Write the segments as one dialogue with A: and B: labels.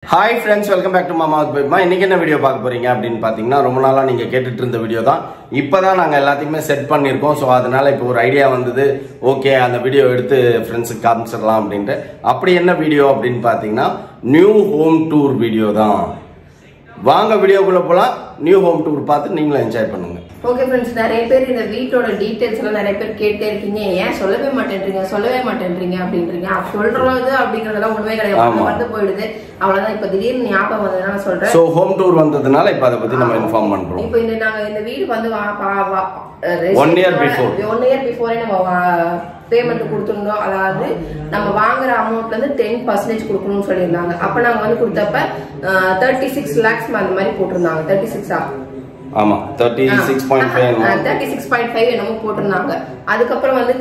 A: Hi friends, welcome back to Mama's Baby. இன்னைக்கு என்ன video பார்க்க போறீங்க அப்படினு பாத்தீங்கன்னா ரொம்ப நாளா நீங்க கேட்டுட்டு இருந்த வீடியோ தான். இப்போதான் நாங்க எல்லாத்தையுமே செட் பண்ணிருக்கோம். சோ அதனால இப்போ ஒரு ஐடியா வந்தது. ஓகே, அந்த வீடியோ எடுத்து ஃப்ரெண்ட்ஸ்க்கு காமிச்சிரலாம் அப்படினு. அப்படி என்ன வீடியோ அப்படினு பாத்தீங்கன்னா நியூ ஹோம் டூர் வீடியோ தான். வாங்க வீடியோக்குள்ள போலாம். நியூ ஹோம் டூர் பார்த்து நீங்களும் என்ஜாய் பண்ணுங்க.
B: ஓகே ஃப்ரெண்ட்ஸ், நிறைய பேர் இந்த வீட்டோட டீடைல்ஸ் எல்லாம் நிறைய பேர் கேட்டே இருக்கீங்க. ஏன் சொல்லவே மாட்டேன்றீங்க அப்படின்றீங்க. சொல்றது அப்படிங்கறதெல்லாம் உண்மை கிடையாது, வந்து போயிடுது. அவ்வளவுதான். இப்ப திடீர்னு ஞாபகம் வந்ததுனால சொல்றேன்.
A: சோ ஹோம் டூர் வந்ததுனால இப்ப அதை பத்தி நம்ம இன்ஃபார்ம் பண்றோம்.
B: இப்போ நாங்க இந்த வீடு வந்து
A: 1 year before
B: நம்ம பேமெண்ட் கொடுத்துருந்தோம். அதாவது நம்ம வாங்குற அமௌண்ட்ல இருந்து 10% கொடுக்கணும்னு சொல்லியிருந்தாங்க. அப்ப நாங்க வந்து கொடுத்தப்ப 36 lakhs அந்த மாதிரி போட்டிருந்தாங்க. 36
A: ஆமா 36.5
B: என்னமோ போட்டிருந்தாங்க. அதுக்கப்புறம் வந்து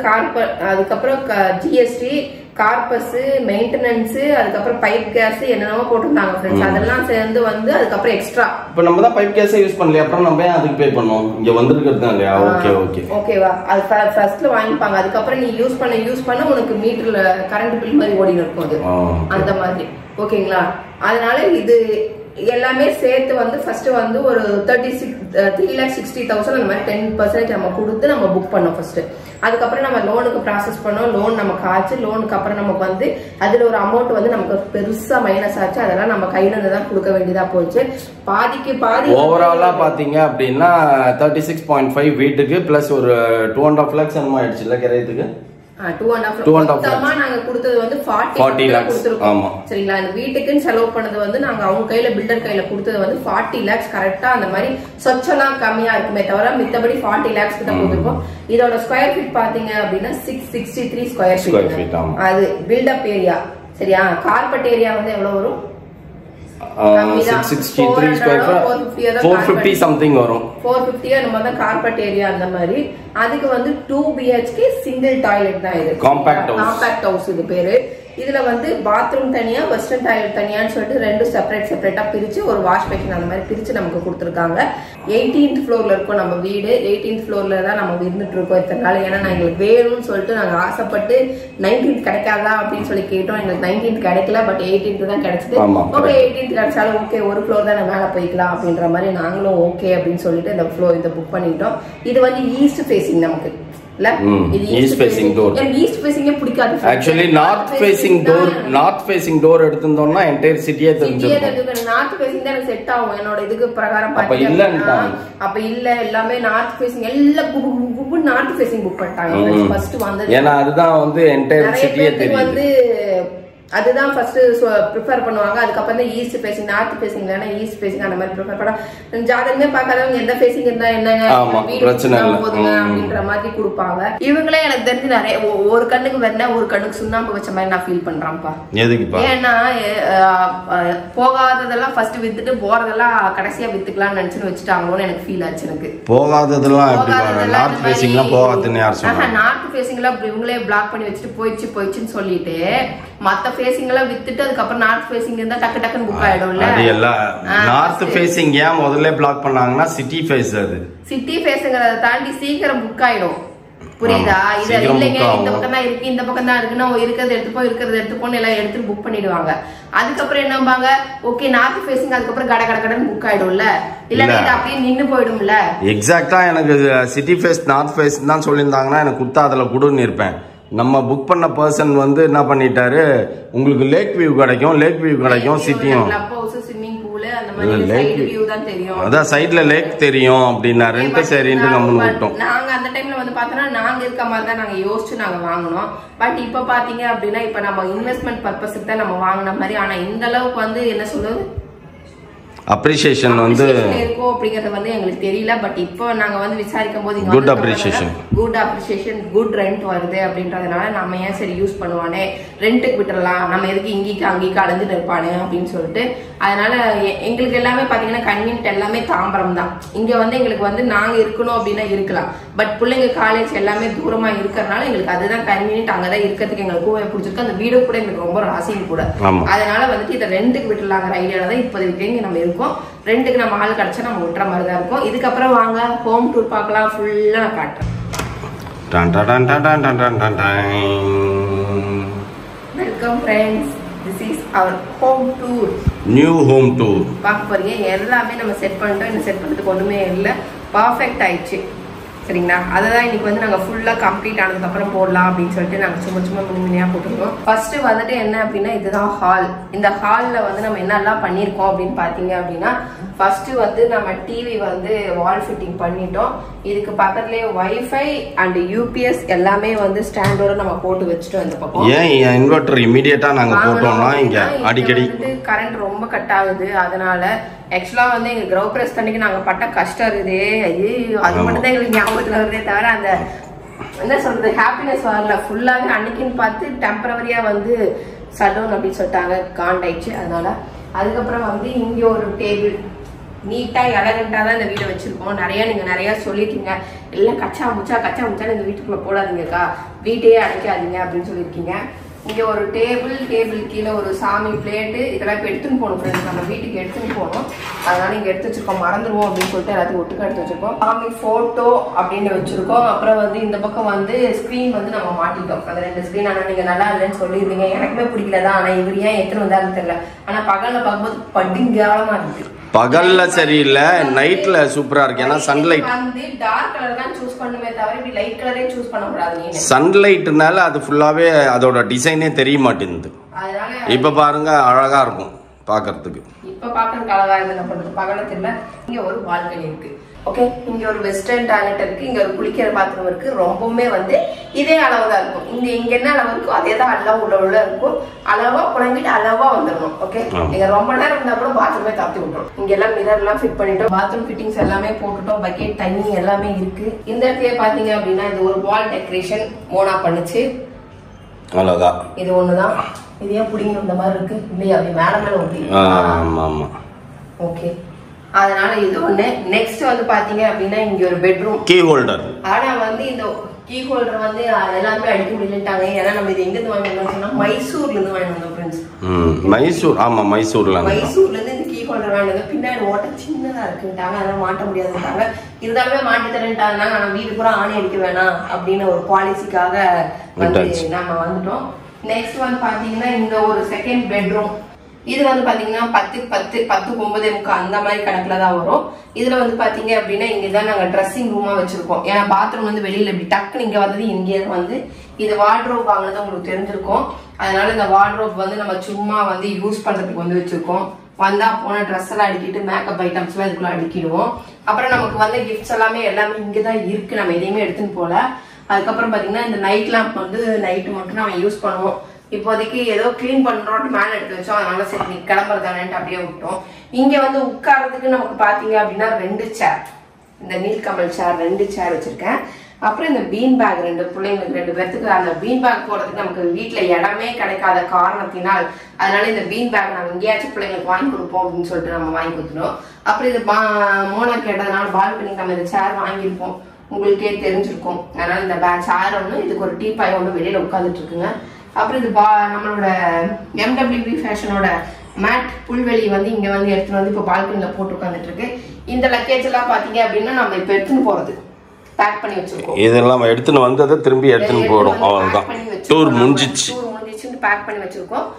B: அதுக்கப்புறம் ஜிஎஸ்டி, கார்பஸ், மெயின்டெனன்ஸ், அதுக்கப்புறம் பைப் கேஸ் என்னென்னமோ போட்டிருந்தாங்க ஃப்ரெண்ட்ஸ். அதெல்லாம் சேர்ந்து வந்து அதுக்கப்புறம் எக்ஸ்ட்ரா.
A: இப்போ நம்ம தான் பைப் கேஸ் யூஸ் பண்ணல, அப்புறம் நம்ம ஏன் அதுக்கு பே பண்ணோம்? இங்க வந்திருக்கிறது
B: ஓகேவா? அது ஃபர்ஸ்ட்ல வாங்கிப்பாங்க. அதுக்கப்புறம் நீ யூஸ் பண்ண உனக்கு மீட்டர்ல கரண்ட் பில் மாதிரி ஓடி இருக்கும் அது, அந்த மாதிரி. ஓகேங்களா? அதனால இது எல்லாமே சேர்த்து வந்து ஃபர்ஸ்ட் வந்து ஒரு 3,60,000 அந்த மாதிரி 10% நம்ம கொடுத்து நம்ம புக் பண்ணோம் ஃபர்ஸ்ட். அதுக்கப்புறம் நம்ம லோனுக்கு ப்ராசஸ் பண்ணோம். லோன் நமக்கு ஆச்சு. லோனுக்கு அப்புறம் நமக்கு வந்து அதுல ஒரு அமௌண்ட் வந்து நமக்கு பெருசா மைனஸ் ஆச்சு. அதெல்லாம் நம்ம கையில இருந்து தான் கொடுக்க வேண்டியதா போச்சு. பாதிக்கு பாதி
A: ஓவராலா பாத்தீங்க அப்படின்னா 36.5 வீட்டுக்கு பிளஸ் ஒரு 2.5 lakhs என்னமோ ஆயிடுச்சு இல்ல கிரயத்துக்கு.
B: 2.5 நாங்க கொடுத்தது வந்து 40 lakhs கொடுத்திருக்கோம். சரிங்களா? இந்த வீட்டுக்குன்னு செலவு பண்ணது வந்து நாங்க அவங்க கையில, பில்டர் கையில கொடுத்தது வந்து 40 lakhs கரெக்டா. அந்த மாதிரி சொச்செல்லாம் கம்மியா இருக்குமே தவிர மித்தபடி 40 lakhs கிட்ட கொடுத்திருக்கோம். இதோட ஸ்கொயர் ஃபீட் பாத்தீங்க அப்படின்னா 663 ஸ்கொயர் ஃபீட். அது பில்டப் ஏரியா. சரியா? கார்பெட் ஏரியா வந்து எவ்வளவு வரும்?
A: 663 ஸ்கொயர் ஃபீட் 450 சம்திங் வரும். 450
B: நம்ம தான் கார்பெட் ஏரியா. அந்த மாதிரி அதுக்கு வந்து 2 BHK சிங்கிள் டாய்லெட் தான். இது காம்பாக்ட் ஹவுஸ் இது பேரு. இதுல வந்து பாத்ரூம் தனியா, வெஸ்டர்ன் டாய்லெட் தனியான்னு சொல்லிட்டு ரெண்டு செப்பரேட்டா பிரிச்சு ஒரு வாஷ் பேஷன் அந்த மாதிரி பிரிச்சு நமக்கு கொடுத்துருக்காங்க. 18th ஃப்ளோர்ல இருக்கும் நம்ம வீடு. 18th ஃப்ளோர்ல தான் நம்ம இருந்துட்டு இருக்கோம் இத்தனை நாள். ஏன்னா எங்களுக்கு வேணும்னு சொல்லிட்டு நாங்க ஆசைப்பட்டு 19th கிடைக்காதா அப்படின்னு சொல்லி கேட்டோம். எங்களுக்கு 19th கிடைக்கல, பட் 18th தான் கிடைச்சது. ஓகே, 18th கிடைச்சாலும் ஓகே, ஒரு ஃப்ளோர் தான் மேல போய்க்கலாம் அப்படின்ற மாதிரி நாங்களும் ஓகே அப்படின்னு சொல்லிட்டு இந்த ஃப்ளோர் இதை புக் பண்ணிட்டோம். இது வந்து ஈஸ்ட் ஃபேசிங் நமக்கு.
A: East facing door.
B: எனக்கு ஈஸ்ட் ஃபேசிங்கே பிடிக்காது.
A: ஆக்சுவலி நார்த் ஃபேசிங் டோர் எடுத்துட்டோம்னா என்டையர் சிட்டியே தெரிஞ்சிரும்.
B: நார்த் ஃபேசிங் தான் எனக்கு செட் ஆகும் என்னோட இதுக்கு பிரகாரம். அப்ப இல்ல எல்லாமே நார்த் ஃபேசிங், எல்லாம் நார்த் ஃபேசிங் புக் பண்ணிட்டாங்க ஃபர்ஸ்ட் வந்தது.
A: ஏன்னா அதுதான் வந்து என்டையர் சிட்டியே தெரியும். வந்து
B: அதுதான் ஃபர்ஸ்ட் ப்ரிஃபர் பண்ணுவாங்க. அதுக்கப்புறம் தான் ஈஸ்ட் ஃபேசிங், நார்த் ஃபேசிங் இல்லைன்னா ஈஸ்ட் ஃபேசிங் அந்த மாதிரி ப்ரிஃபர் பண்ண. ஜாதகமே பார்க்காதவங்க எந்த ஃபேசிங் இருந்தா என்னங்க போதுங்க அப்படின்ற மாதிரி கொடுப்பாங்க. இவங்களே எனக்கு தெரிஞ்சு நிறைய ஒரு கண்ணுக்கு வெண்ண ஒரு கண்ணுக்கு சுண்ணாம்பு வச்ச மாதிரி நான் ஃபீல் பண்றேன்ப்பா. ஏன்னா போகாததெல்லாம் ஃபர்ஸ்ட் வித்துட்டு போறதெல்லாம் கடைசியா வித்துக்கலாம்னு நினைச்சுன்னு வச்சுட்டாங்களோன்னு எனக்கு ஃபீல் ஆச்சு. எனக்கு
A: போகாததெல்லாம் நார்த் ஃபேசிங்லாம் போகாதுன்னு யார் சொன்னாங்க?
B: நார்த் ஃபேசிங்லாம் இவங்களே பிளாக் பண்ணி வச்சுட்டு போயிடுச்சுன்னு சொல்லிட்டு மத்த ஃபேசிங் எல்லாம் வித்துட்டு அதுக்கப்புறம் நார்த் ஃபேசிங் இருந்தா டக்கு டக்குன்னு புக் ஆயிடும்ல.
A: அது எல்லாம் நார்த் ஃபேசிங் ஏன் முதல்ல பிளாக் பண்ணாங்கன்னா சிட்டி ஃபேஸ். அது
B: சிட்டி ஃபேஸ்ங்கறத தாண்டி சீக்கிரம் புக் ஆயிடும். புரியுதா? இது இல்லைங்க இந்த பக்கம் தான் இருக்கு, இந்த பக்கம் தான் இருக்குன்னா இருக்கிறது எடுத்துப்போன்னு எல்லாம் எடுத்து புக் பண்ணிடுவாங்க. அதுக்கப்புறம் என்னம்பாங்க, ஓகே நார்த் ஃபேசிங், அதுக்கப்புறம் கடன்னு புக் ஆயிடும்ல. இல்லன்னா இது அப்படியே நின்னு போயிடும்ல.
A: எக்ஸாக்ட்டா எனக்கு சிட்டி ஃபேஸ் நார்த் ஃபேஸ் தான் சொல்லியிருந்தாங்கன்னா எனக்கு குத்தா அதுல குடுன்னு இருப்பேன். நம்ம புக் பண்ண பர்சன் வந்து என்ன பண்ணிட்டாரு, உங்களுக்கு லேக் வியூ கிடைக்கும் சிட்டியும், அதான் சைட்ல லேக் தெரியும் அப்படின்னா சரின்னு கம்முன்னு விட்டோம்.
B: நாங்க அந்த டைம்ல வந்து பார்த்தோம்னா நாங்க இருக்க மாதிரி தான் நாங்க யோசிச்சு நாங்க வாங்கினோம். பட் இப்ப பாத்தீங்க அப்படின்னா இப்ப நம்ம இன்வெஸ்ட்மெண்ட் பர்பஸ்க்கு தான் நம்ம வாங்கின மாதிரி. ஆனா இந்த அளவுக்கு வந்து என்ன சொல்றது
A: அப்ரிசியேஷன் வந்து
B: இருக்கும் அப்படிங்கறது வந்து எங்களுக்கு தெரியல. பட் இப்போ நாங்க வந்து விசாரிக்கும் போது
A: குட் அப்ரிசியேஷன்
B: குட் ரெண்ட் வருது அப்படின்றதுனால நம்ம ஏன் சரி யூஸ் பண்ணுவானே, ரெண்ட்டுக்கு விட்டுறலாம், நம்ம எதுக்கு இங்கேக்கு அலைஞ்சிட்டு இருப்பானு அப்படின்னு சொல்லிட்டு. அதனால எங்களுக்கு எல்லாமே பாத்தீங்கன்னா கன்வீனியன்ட் எல்லாமே தாம்பரம் தான். இங்க வந்து எங்களுக்கு வந்து நாங்க இருக்கணும் அப்படின்னா இருக்கலாம். பட் பிள்ளைங்க காலேஜ் எல்லாமே தூரமா இருக்கிறதுனால எங்களுக்கு அதுதான் கன்வீனியன்ட். அங்கதான் இருக்கிறதுக்கு எங்களுக்கு பிடிச்சிருக்கு. அந்த வீடு கூட எங்களுக்கு ரொம்ப ராசியும் கூட. அதனால வந்துட்டு இதை ரெண்ட்டுக்கு விட்டுலாங்கிற ஐடியால தான் இப்போதைக்கு நம்ம இருக்கோம். ரெண்டுக்கு நம்ம ஆள் கிடைச்சா நம்ம விட்டுற மாதிரி தான் இருக்கும். இதுக்கப்புறம் வாங்க ஹோம் டூர் பார்க்கலாம். ஃபுல்லா நான் காட்டுறேன். Welcome friends, this is our home tour.
A: New home tour
B: பார்க்க போறீங்க. எல்லாமே நம்ம செட் பண்ணிட்டோம். இந்த செட் பண்ணுறதுக்கு ஒன்றுமே இல்லை, பர்ஃபெக்ட் ஆயிடுச்சு. சரிங்களா? அதை தான் இன்னைக்கு வந்து நாங்கள் ஃபுல்லாக கம்ப்ளீட் ஆனதுக்கப்புறம் போடலாம் அப்படின்னு சொல்லிட்டு நாங்கள் சும்மா மினிமினியாக போட்டுருக்கோம். ஃபர்ஸ்ட் வந்துட்டு என்ன அப்படின்னா, இதுதான் ஹால். இந்த ஹாலில் வந்து நம்ம என்னெல்லாம் பண்ணியிருக்கோம் அப்படின்னு பார்த்தீங்க அப்படின்னா, ஃபர்ஸ்ட் வந்து நம்ம டிவி வந்து வால் ஃபிட்டிங் பண்ணிட்டோம். இதுக்கு பக்கத்துலேயே வைஃபை அண்ட் யூபிஎஸ் எல்லாமே வந்து ஸ்டாண்டோட நம்ம போட்டு வச்சுட்டோம். இந்த பக்கம்
A: ஏன் இன்வெர்டர் இமீடியட்டா நாங்கள் போட்டோம்னா இங்கே அடிக்கடி
B: கரண்ட் ரொம்ப கட் ஆகுது. அதனால ஆக்சுவலா வந்து எங்க கிரௌ பிரஸ் தண்ணிக்கு நாங்க பட்ட கஷ்டம் இருக்குதே, அது மட்டும் தான் எங்களுக்கு ஞாபகத்துல வருதே தவிர அந்த என்ன சொல்றது ஹாப்பினஸ் வரல. ஃபுல்லாவே அன்னைக்குன்னு பார்த்து டெம்பரவரியா வந்து சடவுன் அப்படின்னு சொல்லிட்டாங்க, காண்டாயிடுச்சு. அதனால அதுக்கப்புறம் வந்து இங்க ஒரு டேபிள் நீட்டா எலகண்டா தான் இந்த வீடை வச்சிருக்கோம். நீங்க நிறைய சொல்லிருக்கீங்க, எல்லாம் கச்சா முச்சா இந்த வீட்டுக்குள்ள போடாதீங்கக்கா, வீட்டையே அடைக்காதீங்க அப்படின்னு சொல்லியிருக்கீங்க. இங்க ஒரு டேபிள் கீழே ஒரு சாமி பிளேட்டு, இதெல்லாம் இப்போ எடுத்துன்னு போகணும் ஃப்ரெண்ட்ஸ், நம்ம வீட்டுக்கு எடுத்துன்னு போகணும். அதனால இங்க எடுத்து வச்சிருக்கோம், மறந்துடுவோம் அப்படின்னு சொல்லிட்டு எல்லாத்தையும் ஒட்டுக்க எடுத்து வச்சிருக்கோம். சாமி போட்டோ அப்படின்னு வச்சிருக்கோம். அப்புறம் வந்து இந்த பக்கம் வந்து ஸ்கிரீன் வந்து நம்ம மாட்டிட்டோம். அந்த 2 ஸ்கிரீன். ஆனா நீங்க நல்லா இல்லைன்னு சொல்லியிருந்தீங்க, எனக்குமே பிடிக்கலதான். ஆனா இவர் ஏன் எத்தனை வந்தாலும் தெரியல. ஆனா பகல்ல பார்க்கும்போது படுங்காலமா இருக்கு.
A: பகல்ல சரியில்லை, நைட்ல சூப்பரா இருக்கு. ஏன்னா சன்லைட்
B: வந்து டார்க் கலர் தான் சூஸ் பண்ணுமே தவிர இப்படி லைட் கலரே சூஸ் பண்ண கூடாது.
A: சன்லைட்னால அது ஃபுல்லாவே அதோட டிசைனே தெரிய மாட்டேங்குது. இப்ப பாருங்க அழகா இருக்கும் பாக்குறதுக்கு.
B: இப்ப பாக்குறதுக்கு அழகா இருந்து என்ன பண்றது, பகல தெரியல. இங்க ஒரு பால்கனி இருக்கு. ஓகே, இங்க ஒரு வெஸ்டர்ன் டாய்லெட் இருக்கு, இங்க ஒரு குளிக்கிற பாத்ரூம் இருக்கு. ரொம்பவுமே வந்து இதே அளவு தான் இருக்கும். இங்க என்ன அளவு இருக்கோ அதே தான் அளவு உள்ள இருக்கும். அளவா புழங்கிட்டு அளவா வந்துடணும். ஓகே, நீங்க ரொம்ப நேரம் இருந்தா கூட பாத்ரூமே தாத்தி விட்டுரும். இங்க எல்லாம் மிரர் எல்லாம் ஃபிட் பண்ணிட்டோம், பாத்ரூம் ஃபிட்டிங்ஸ் எல்லாமே போட்டுட்டோம், பக்கெட் தண்ணி எல்லாமே இருக்கு. இந்த இடத்துல பாத்தீங்க அப்படின்னா இது ஒரு வால் டெக்கரேஷன் மோனா பண்ணுச்சு.
A: அவ்வளவுதான்,
B: இது ஒண்ணுதான். இது ஏன் புடிங்க இந்த மாதிரி இருக்கு இல்லையா, அப்படி மேல ஊட்டி. ஓகே, அதனால இது ஒண்ணு. நெக்ஸ்ட் வந்து பாத்தீங்க அப்படின்னா இங்க ஒரு பெட்ரூம்
A: கீ ஹோல்டர்.
B: ஆனா வந்து இந்த கீ ஹோல்டர் வந்து எல்லாருமே அடிக்க முடியலட்டாங்க. ஏன்னா நம்ம இது எங்க இருந்து வாங்கினோம்னு சொன்னா மைசூர்ல இருந்து வாங்கினோம் ஃப்ரெண்ட்ஸ்.
A: மைசூர், ஆமா மைசூர்ல
B: இருந்து இந்த கீ ஹோல்டர் வாங்கினது. பின்னாடி ஓட்ட சின்னதா இருக்குட்டாங்க, அதெல்லாம் மாட்ட முடியாதுட்டாங்க. இருந்தாலுமே மாட்டி தரேன்ட்டாங்க. ஆனா வீடு பூரா ஆணி அடிக்க வேணாம் அப்படின்னு ஒரு பாலிசிக்காக வந்து நம்ம வந்துட்டோம். நெக்ஸ்ட் வந்து பாத்தீங்கன்னா இந்த ஒரு செகண்ட் பெட்ரூம். இது வந்து பாத்தீங்கன்னா 10 9 அந்த மாதிரி கணக்குல தான் வரும். இதுல வந்து பாத்தீங்க அப்படின்னா இங்கதான் நாங்க ட்ரெஸ்ஸிங் ரூமா வச்சிருக்கோம். ஏன்னா பாத்ரூம் வந்து வெளியில இப்படி டக்குன்னு இங்க வந்தது. இங்கே வந்து இது வார்ட்ரோப் வாங்கினது உங்களுக்கு தெரிஞ்சிருக்கும். அதனால இந்த வார்ட்ரோப் வந்து நம்ம சும்மா வந்து யூஸ் பண்றதுக்கு வந்து வச்சிருக்கோம். வந்தா போன ட்ரெஸ் எல்லாம் அடிக்கிட்டு மேக்கப் ஐட்டம்ஸ் எல்லாம் இதுக்குள்ள அடிக்கிடுவோம். அப்புறம் நமக்கு வந்து கிஃப்ட்ஸ் எல்லாமே இங்கதான் இருக்கு, நம்ம எதையுமே எடுத்துன்னு போல. அதுக்கப்புறம் பாத்தீங்கன்னா இந்த நைட் லேம்ப் வந்து நைட்டு மட்டும் நம்ம யூஸ் பண்ணுவோம். இப்போதைக்கு ஏதோ கிளீன் பண்றோம் மேல எடுத்து வச்சோம். அதனால சரி நீ கிளம்புறதானேன்ட்டு அப்படியே விட்டோம். இங்க வந்து உட்கார்றதுக்கு நமக்கு பாத்தீங்க அப்படின்னா 2 சேர், இந்த நீல்கமல் சேர் 2 சேர் வச்சிருக்கேன். அப்புறம் இந்த பீன் பேக் 2 பிள்ளைங்களுக்கு 2 பேருக்கு அந்த பீன் பேக் போறதுக்கு நமக்கு வீட்டுல இடமே கிடைக்காத காரணத்தினால் அதனால இந்த பீன் பேக் நாங்க எங்கேயாச்சும் பிள்ளைங்களுக்கு வாங்கி கொடுப்போம் அப்படின்னு சொல்லிட்டு நம்ம வாங்கி கொடுத்துட்டோம். அப்புறம் இது மோனா கேட்டதுனால பால்கனி நம்ம இந்த சேர் வாங்கியிருப்போம், உங்களுக்கே தெரிஞ்சிருக்கும். அதனால இந்த சேர் ஒண்ணு, இதுக்கு ஒரு டீபாய் ஒண்ணு வெளியில உட்காந்துட்டு இருக்குங்க. அப்புறம் இது நம்மளோட MWB ஃபேஷனோட மேட் புல்வெளி வந்து இங்க வந்து எடுத்துட்டு வந்து இப்போ பால்கனில போட்டு உட்காந்துட்டு இருக்கு. இந்த லக்கேஜ் எல்லாம் பாத்தீங்க அப்படின்னா நம்ம இப்ப எடுத்துன்னு போறது பேக் பண்ணி வச்சிருக்கோம்.
A: இதெல்லாம் எடுத்துன்னு வந்ததை திரும்பி எடுத்துன்னு போறோம். அவ்வளவுதான், டூர் முடிஞ்சிச்சு,
B: பேக் பண்ணி வச்சிருக்கோம்.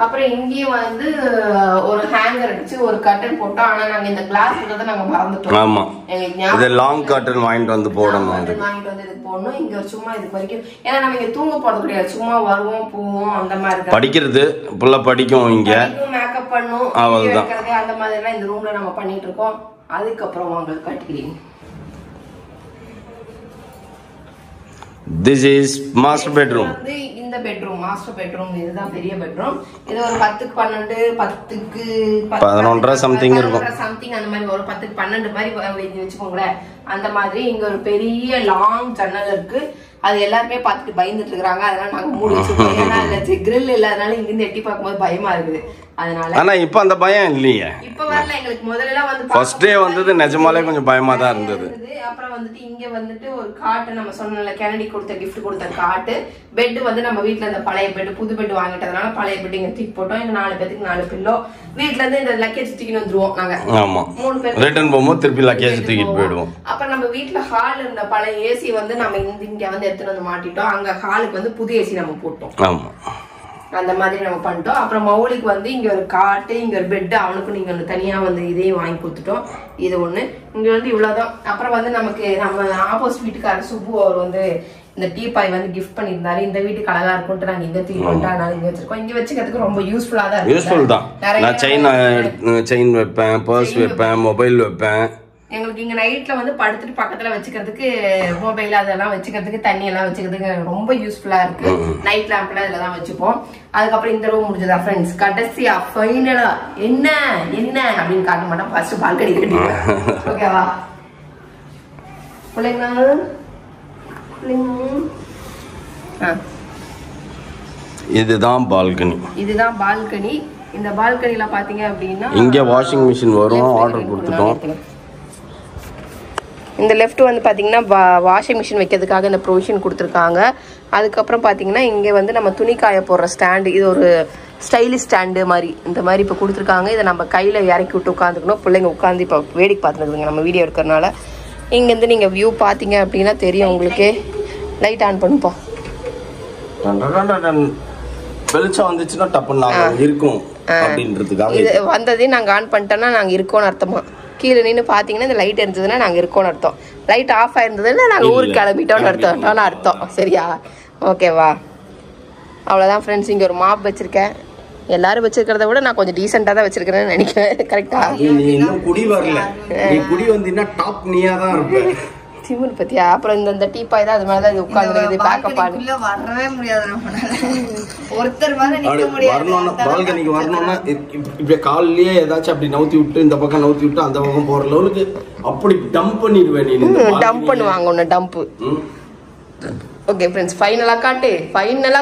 B: அப்புறம் இங்கேயும் வந்து ஒரு ஹேங்கர் அடிச்சு ஒரு கர்டன் போட்டோம். ஆனா நாங்க இந்த கிளாஸ் தான் நாங்க மறந்துட்டோம்.
A: ஆமா, இது லாங் கர்டன் வாங்கிட்டு வந்து போடணும்.
B: வாங்கிட்டு வந்து இதுக்கு போடணும். இங்க சும்மா இதுக்கு வரைக்கும் ஏன்னா நம்ம இங்க தூங்க போறது கிடையாது, சும்மா வருவோம் போவோம் அந்த மாதிரி
A: படிக்கிறது புள்ள படிக்கும், இங்க
B: மேக்கப் பண்ணும், அவ்வளவுதான். அந்த மாதிரி எல்லாம் இந்த ரூம்ல நம்ம பண்ணிட்டு இருக்கோம். அதுக்கப்புறம் உங்களுக்கு காட்டுகிறீங்க.
A: This is master bedroom.
B: இந்த பெட்ரூம் மாஸ்டர் பெட்ரூம், இதுதான் பெரிய பெட்ரூம். இது ஒரு 10க்கு 12 10க்கு
A: 11 சம்திங் இருக்கும்,
B: சம்திங் அந்த மாதிரி ஒரு 10க்கு 12 மாதிரி வச்சுக்கோங்களேன். அந்த மாதிரி இங்க ஒரு பெரிய லாங் ஜன்னல் இருக்கு. அது எல்லாருமே பார்த்துட்டு பயந்துட்டு இருக்காங்க. அதனால நாங்க மூடி வச்சிருக்கோம். ஏன்னா அதுல கிரில் இல்லாதனால இங்க இருந்து எட்டி பார்க்கும்போது பயமா இருக்குது. அதனால
A: ஆனா இப்ப அந்த பயம் இல்லையே.
B: இப்ப வரல, எங்களுக்கு முதல்ல வந்து
A: ஃபர்ஸ்ட் டே வந்தது நிஜமாலே கொஞ்சம் பயமா தான் இருந்தது.
B: அப்புறம் வந்துட்டு இங்க வந்துட்டு ஒரு காட்டு நம்ம சொன்னல கெனடி கொடுத்த கிஃப்ட் கொடுத்த காட்டு பெட் வந்து நம்ம வீட்ல அந்த பழைய பெட் புது பெட் வாங்கிட்டதுனால பழைய பெட் இங்க தூக்கி போட்டோம். இங்க 4 பேருக்கு 4 பில்லோ. வீட்ல இருந்து இந்த லக்கேஜ் தூக்கிட்டு வந்துருவோம் நாங்க.
A: ஆமா,
B: 3 பேர்
A: ரிட்டர்ன் போகும்போது திருப்பி லக்கேஜ் தூக்கிட்டு போயிடுவோம்.
B: அப்புறம் நம்ம வீட்ல ஹால் இருந்த பழைய ஏசி வந்து நம்ம இங்க வந்து எடுத்துட்டு வந்து மாட்டிட்டோம். அங்க ஹாலுக்கு வந்து புது ஏசி நம்ம போட்டோம்.
A: ஆமா,
B: அந்த மாதிரி நம்ம பண்ணிட்டோம். அப்புறம் மௌலிக்கு வந்து இங்க ஒரு காட்டு, இங்க ஒரு பெட், அவனுக்கு நீங்க வந்து தனியா வந்து இதையும் வாங்கி கொடுத்துட்டோம். இது ஒண்ணு. இங்க வந்து இவ்வளவுதான். அப்புறம் வந்து நமக்கு நம்ம ஆப்போசிட் வீட்டுக்காரர் சுப்பு அவர் வந்து இந்த டீபாய் வந்து கிஃப்ட் பண்ணியிருந்தாரு. இந்த வீட்டுக்கு அழகா இருக்கும்ட்டு நாங்க இங்க தூக்கி அதனால இங்க வச்சிருக்கோம். இங்க வச்சுக்கிறதுக்கு ரொம்ப யூஸ்ஃபுல்லா தான் இருக்கு.
A: யூஸ்ஃபுல் தான். நான் செயின் வைப்பேன், பர்ஸ் வைப்பேன், மொபைல் வைப்பேன்.
B: எங்களுக்கு இங்க நைட்ல வந்து படுத்துட்டு பக்கத்துல வச்சுக்கிறதுக்கு மொபைல் அதெல்லாம் வச்சுக்கிறதுக்கு தண்ணி எல்லாம் வச்சுக்கிறதுக்கு ரொம்ப யூஸ்ஃபுல்லா இருக்கு. நைட் லேம்ப் எல்லாம் இதுலதான் வச்சுப்போம். அதுக்கப்புறம் இந்த ரூம் முடிஞ்சதா ஃப்ரெண்ட்ஸ். கடைசியா ஃபைனலா என்ன என்ன அப்படின்னு காட்ட மாட்டோம். ஃபர்ஸ்ட் பால்கனி கட்டிடுவேன். ஓகேவா பிள்ளைங்க?
A: இதுதான் பால்கனி.
B: இதுதான் பால்கனி. இந்த பால்கனில பாத்தீங்க அப்படின்னா
A: இங்க வாஷிங் மிஷின் வரும். ஆர்டர் கொடுத்துட்டோம்.
B: இந்த லெஃப்ட் வந்து பாத்தீங்கன்னா வாஷிங் மிஷின் வைக்கிறதுக்காக இந்த ப்ரொவிஷன் கொடுத்துருக்காங்க. அதுக்கப்புறம் பாத்தீங்கன்னா இங்க வந்து நம்ம துணி காய போடுற ஸ்டாண்டு. இது ஒரு ஸ்டைலிஷ் ஸ்டாண்டு மாதிரி இந்த மாதிரி இப்போ கொடுத்துருக்காங்க. இதை நம்ம கையில இறக்கி விட்டு உட்காந்துக்கணும். பிள்ளைங்க உட்காந்து இப்போ வேடிக்கை பார்த்துருக்குதுங்க நம்ம வீடியோ எடுக்கிறதுனால. இங்கேருந்து நீங்க வியூ பாத்தீங்க அப்படின்னா தெரியும் உங்களுக்கு. லைட் ஆன் பண்ணுப்பா.
A: வெளிச்சம் வந்துச்சுன்னா டப்புன்னு இருக்கும் அப்படின்றதுக்காக
B: இது வந்ததே நாங்க ஆன் பண்ணிட்டோம்னா நாங்க இருக்கோம்னு அர்த்தமா. கீழே நின்று பாத்தீங்கன்னா இந்த லைட் இருந்ததுன்னா நாங்க இருக்கோம்னு அர்த்தம். லைட் ஆஃப் ஆயிருந்ததுன்னா நாங்க ஊருக்கு கிளம்பிட்டோம்னு அர்த்தம். சரியா? ஓகேவா? அவ்வளவுதான் ஃப்ரெண்ட்ஸ். இங்க ஒரு மாப் வச்சிருக்கேன். எல்லாரும் வச்சிருக்கிறத விட நான் கொஞ்சம் டீசெண்டா தான் வச்சிருக்கிறேன்னு நினைக்கிறேன். கரெக்டா?
A: இன்னும் குடி வரல. நீ குடி வந்தீங்கன்னா டாப் நீயா தான் இருப்ப.
B: சிமுன் பத்தியா? அப்புறம் இந்த டீப்பாய் தான் அது மேலதான் உட்கார்ந்து பேக்கப் ஆகுது.
C: வரவே முடியாது நம்மளால. ஒருத்தர் மேல நிக்க முடியாது.
A: பால்கனிக்கு வரணும்னா இப்படி கால்லயே ஏதாச்சும் அப்படி நவுத்தி விட்டு இந்த பக்கம் நவுத்தி விட்டு அந்த பக்கம் போற லெவலுக்கு அப்படி டம்ப் பண்ணிடுவேன். நீ
B: டம்ப் பண்ணுவாங்க ஒன்னு டம்ப். ஓகே ஃப்ரெண்ட்ஸ், ஃபைனலா காட்டு. ஃபைனலா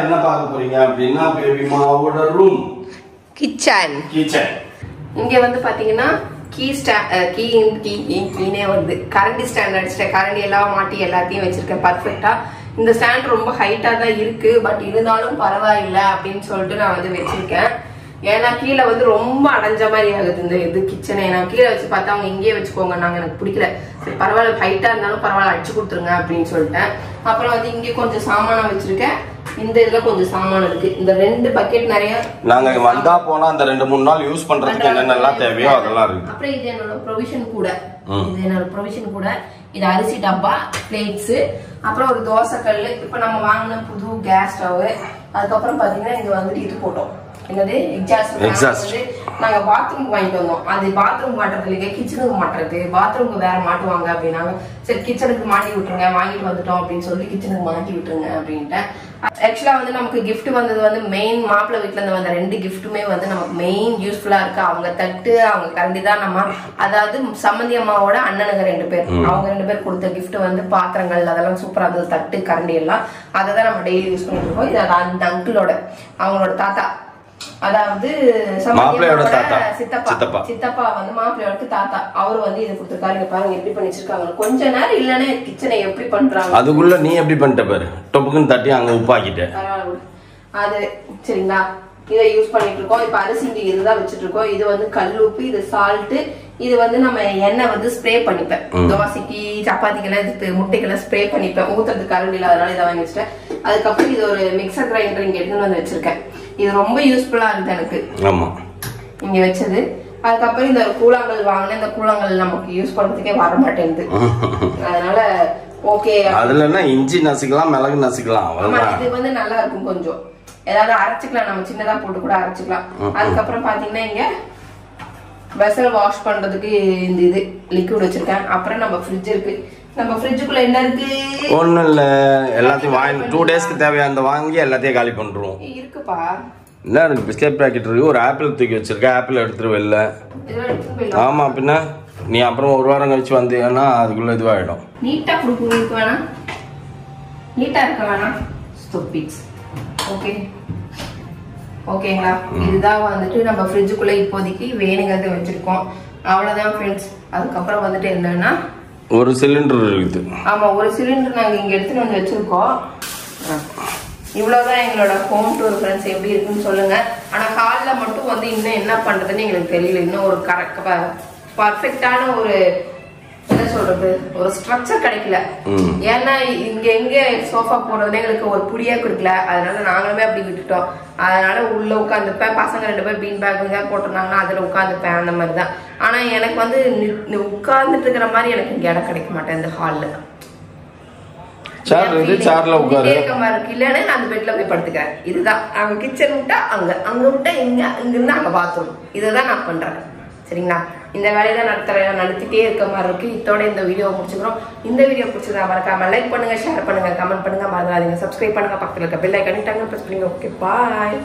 A: என்ன பார்க்க போறீங்க அப்படின்னா பேபிமாவோட ரூம், கிச்சன்.
B: இங்க வந்து பாத்தீங்கன்னா கீனே வந்து கரண்டி ஸ்டாண்ட் அடிச்சிட்டேன். கரண்டி எல்லாம் மாட்டி எல்லாத்தையும் வச்சிருக்கேன் பர்ஃபெக்டா. இந்த ஸ்டாண்ட் ரொம்ப ஹைட்டா தான் இருக்கு. பட் இருந்தாலும் பரவாயில்ல அப்படின்னு சொல்லிட்டு நான் வந்து வச்சிருக்கேன். ஏன்னா கீழே வந்து ரொம்ப அடைஞ்ச மாதிரி ஆகுது இந்த இது கிச்சனை. நான் கீழே வச்சு பார்த்தா அவங்க இங்கேயே வச்சுக்கோங்க, நாங்க எனக்கு பிடிக்கல. சரி பரவாயில்ல, ஹைட்டா இருந்தாலும் பரவாயில்ல அடிச்சு கொடுத்துருங்க அப்படின்னு சொல்லிட்டேன். அப்புறம் வந்து இங்கே கொஞ்சம் சாமானா வச்சிருக்கேன். இந்த இதுல கொஞ்சம் சாமான் இருக்கு. இந்த 2 பக்கெட் நிறைய
A: நாங்க வந்தா போனா அந்த 2-3 நாள் யூஸ் பண்றதுக்கு என்னென்னலாம் தேவையோ அதெல்லாம் இருக்கு.
B: அப்புறம் இது என்னோட ப்ரொவிஷன் கூட. இது அரிசி டப்பா, பிளேட்ஸ், அப்புறம் ஒரு தோசை கல்லு. இப்ப நம்ம வாங்கின புது கேஸ் ஸ்டவ். அதுக்கப்புறம் பாத்தீங்கன்னா இங்க வந்துட்டு இது போட்டோம். என்னது எக்ஸாஸ்ட். நாங்க பாத்ரூம் வாங்கிட்டு வந்தோம். அது பாத்ரூம் மாட்டுறது இல்லைங்க, கிச்சனுக்கு மாட்டுறது. பாத்ரூமுக்கு வேற மாட்டுவாங்க அப்படின்னாங்க. சரி கிச்சனுக்கு மாட்டி விட்டுருங்க, வாங்கிட்டு வந்துட்டோம் அப்படின்னு சொல்லி கிச்சனுக்கு மாட்டி விட்டுருங்க அப்படின்ட்டு. ஆக்சுவலா வந்து நமக்கு கிஃப்ட் வந்தது வந்து மெயின் மாப்பிள்ளை வீட்டுல இருந்து வந்த 2 கிஃப்ட்டுமே வந்து நமக்கு மெயின் யூஸ்ஃபுல்லா இருக்கு. அவங்க தட்டு, அவங்க கரண்டி தான் நம்ம, அதாவது சம்மந்தி அம்மாவோட அண்ணனுங்க 2 பேர், அவங்க 2 பேர் கொடுத்த கிஃப்ட் வந்து பாத்திரங்கள் அதெல்லாம் சூப்பரா இருந்தது. தட்டு கரண்டி எல்லாம் அதை தான் நம்ம டெய்லி யூஸ் பண்ணிட்டு இருக்கோம். இது அந்த அங்கிளோட, அவங்களோட தாத்தா, அதாவது சித்தப்பா வந்து மாப்பிள்ளையோட தாத்தா. அவரு வந்து இது கொடுத்துருக்காரு. பாருங்க எப்படி பண்ணி வச்சிருக்காங்க. கொஞ்ச நேரம் இல்லன்னு கிச்சனை எப்படி பண்றாங்க.
A: அதுக்குள்ள நீ எப்படி பண்ணிட்ட பாரு. டொப்புக்குன்னு தட்டி அங்க உப்பாக்கிட்ட.
B: அது சரிங்களா? இதை யூஸ் பண்ணிட்டு இருக்கோம். இப்ப அரிசி இதுதான் வச்சுட்டு இருக்கோம். இது வந்து கல் உப்பு, இது சால்ட். இது வந்து நம்ம எண்ணெய் வந்து ஸ்ப்ரே பண்ணிப்பேன். தோசைக்கு, சப்பாத்திக்கெல்லாம், முட்டைக்கெல்லாம் ஸ்ப்ரே பண்ணிப்பேன். ஊத்துறதுக்கு கரண்ட் இல்ல, அதனால இதை வாங்கி வச்சிட்டேன். அதுக்கப்புறம் இது ஒரு மிக்சர் கிரைண்டர் இங்க எடுத்துன்னு வந்து வச்சிருக்கேன். இது ரொம்ப யூஸ்ஃபுல்லா இருக்கு எனக்கு.
A: ஆமா,
B: இங்க வச்சது. அதுக்கப்புறம் இந்த கூழாங்கல் வாங்கினேன். இந்த கூழாங்கல் நமக்கு யூஸ் பண்றதுக்கே வர மாட்டேங்குது. அதனால ஓகே, அதுல
A: இஞ்சி நசுக்கலாம், மிளகு நசுக்கலாம்.
B: இது வந்து நல்லா இருக்கும். கொஞ்சம் ஏதாவது அரைச்சிக்கலாம், நம்ம சின்னதா போட்டு கூட அரைச்சிக்கலாம். அதுக்கப்புறம் பாத்தீங்கன்னா இங்க வெசல் வாஷ் பண்றதுக்கு இந்த இது லிக்விட் வச்சிருக்கேன். அப்புறம் நம்ம ஃப்ரிட்ஜ் இருக்கு. நம்ம ஃப்ரிட்ஜுக்குள்ள என்ன இருக்கு?
A: ஒண்ணும் இல்ல, எல்லாத்தையும் வாங்கி 2 டேஸ்க்கு தேவையான வாங்கி எல்லாத்தையும் காலி பண்றோம்.
B: இருக்குப்பா,
A: என்ன இருக்கு? பிஸ்கட் பாக்கெட் இருக்கு, ஒரு ஆப்பிள் தூக்கி வச்சிருக்கேன். ஆப்பிள் எடுத்துட்டு வெளில. ஆமா, பின்ன நீ அப்புறம் 1 வாரம் கழிச்சு வந்தீங்கன்னா அதுக்குள்ள இதுவாயிடும்.
B: நீட்டா கொடுக்க வேணாம், நீட்டா இருக்க வேணாம். ஸ்டூபிட்ஸ். ஓகே, ஓகேங்களா? இதுதான் வந்துட்டு நம்ம ஃப்ரிட்ஜுக்குள்ள இப்போதைக்கு வேணுங்கிறத வச்சிருக்கோம். அவ்வளவுதான் ஃப்ரெண்ட்ஸ். அதுக்கப்புறம் வந்துட்டு என்னன்னா
A: ஒரு சிலிண்டர் இருக்குது.
B: ஆமா, ஒரு சிலிண்டர் நாங்க இங்க எடுத்துட்டு வந்து வச்சிருக்கோம். இவ்வளவுதான் எங்களோட ஹோம் டூர் ஃப்ரெண்ட்ஸ். எப்படி இருக்குன்னு சொல்லுங்க. ஆனா ஹால்ல மட்டும் வந்து இன்னும் என்ன பண்றதுன்னு எங்களுக்கு தெரியல. இன்னும் ஒரு பர்ஃபெக்டான ஒரு என்ன சொல்றது ஒரு ஸ்ட்ரக்சர் கிடைக்கல. ஏன்னா இங்க எங்க சோஃபா போடுறதுன்னு எங்களுக்கு ஒரு புடியே கொடுக்கல. அதனால நாங்களுமே அப்படி விட்டுட்டோம். அதனால உள்ள உட்காந்துப்பேன். பசங்க 2 பேர் பீன் பேக் போட்டிருந்தாங்கன்னா அதுல உட்காந்துப்பேன். அந்த மாதிரிதான். ஆனா எனக்கு வந்து உட்கார்ந்துட்டு இருக்கிற மாதிரி எனக்கு இங்க இடம் கிடைக்க மாட்டேன் இந்த ஹால்ல. இல்லன்னு நான் அந்த பெட்ல போய் படுத்துக்கிறேன். இதுதான் அங்க கிச்சன் விட்டா அங்க, அங்க விட்டா இங்க, இங்க இருந்து அங்க பாத்ரூம். இதுதான் நான் பண்றேன். சரிங்களா? இந்த வேலையை தான் நடத்திட்டே இருக்க மாதிரி இருக்கு. இதோட இந்த வீடியோ முடிச்சுக்கிறோம். இந்த வீடியோ பிடிச்சதா மறக்காம லைக் பண்ணுங்க, ஷேர் பண்ணுங்க, கமெண்ட் பண்ணுங்க, மறந்துடாதீங்க. சப்ஸ்கிரைப் பண்ணுங்க, பக்கத்துல இருக்க பெல் ஐகானை டங் பிரஸ் பண்ணுங்க. ஓகே, பாய்.